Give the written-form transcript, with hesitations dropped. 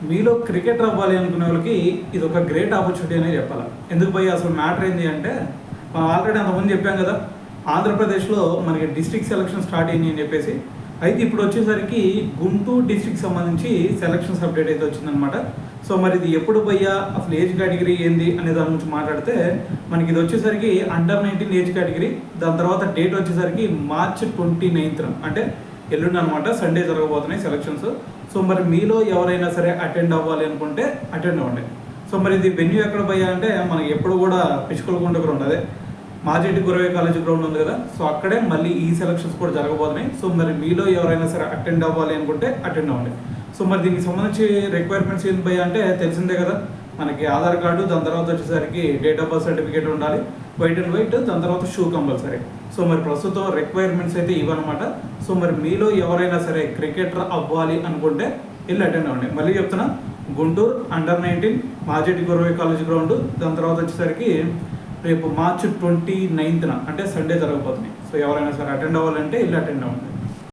మీలో క్రికెటర్ అవ్వాలి అనుకునే వాళ్ళకి ఇది ఒక గ్రేట్ ఆపర్చునిటీ అనే చెప్పాలి. ఎందుకు పోయి అసలు మ్యాటర్ ఏంటి అంటే, మనం ఆల్రెడీ అంతకుముందు చెప్పాం కదా, ఆంధ్రప్రదేశ్లో మనకి డిస్ట్రిక్ట్ సెలక్షన్ స్టార్ట్ అయింది అని చెప్పేసి. అయితే ఇప్పుడు వచ్చేసరికి గుంటూరు డిస్ట్రిక్ట్ సంబంధించి సెలక్షన్స్ అప్డేట్ అయితే వచ్చిందనమాట. సో మరి ఇది ఎప్పుడు పోయా, అసలు ఏజ్ కేటగిరీ ఏంది అనే దాని గురించి మాట్లాడితే, మనకి ఇది వచ్చేసరికి అండర్ 19 ఏజ్ కేటగిరీ. దాని తర్వాత డేట్ వచ్చేసరికి March 29 అంటే ఎల్లుండి అనమాట, సండే జరగబోతున్నాయి సెలక్షన్స్. సో మరి మీలో ఎవరైనా సరే అటెండ్ అవ్వాలి అనుకుంటే అటెండ్ అవ్వండి. సో మరి ఇది వెన్యూ ఎక్కడ పోయా అంటే, మనకి ఎప్పుడు కూడా పిచ్చుకలగుంట గ్రౌండ్, అదే మాజేటి గురవే కాలేజ్ గ్రౌండ్ ఉంది కదా, సో అక్కడే మళ్ళీ ఈ సెలక్షన్స్ కూడా జరగబోతున్నాయి. సో మరి మీలో ఎవరైనా సరే అటెండ్ అవ్వాలి అనుకుంటే అటెండ్ అవ్వండి. సో మరి దీనికి సంబంధించి రిక్వైర్మెంట్స్ ఏంటి పోయా అంటే తెలిసిందే కదా, మనకి ఆధార్ కార్డు, దాని తర్వాత వచ్చేసరికి డేట్ ఆఫ్ బర్త్ సర్టిఫికేట్ ఉండాలి, వైట్ అండ్ వైట్, దాని తర్వాత షూ కంపల్సరీ. సో మరి ప్రస్తుతం రిక్వైర్మెంట్స్ అయితే ఇవన్నమాట. సో మరి మీలో ఎవరైనా సరే క్రికెటర్ అవ్వాలి అనుకుంటే వెళ్ళి అటెండ్ అవ్వండి. మళ్ళీ చెప్తున్నా, గుంటూరు అండర్ 19 మాజేటి గురవే కాలేజ్ గ్రౌండ్. దాని తర్వాత వచ్చేసరికి రేపు March 29 అంటే సండే జరగబోతున్నాయి. సో ఎవరైనా సరే అటెండ్ అవ్వాలంటే వెళ్ళి అటెండ్ అవ్వండి.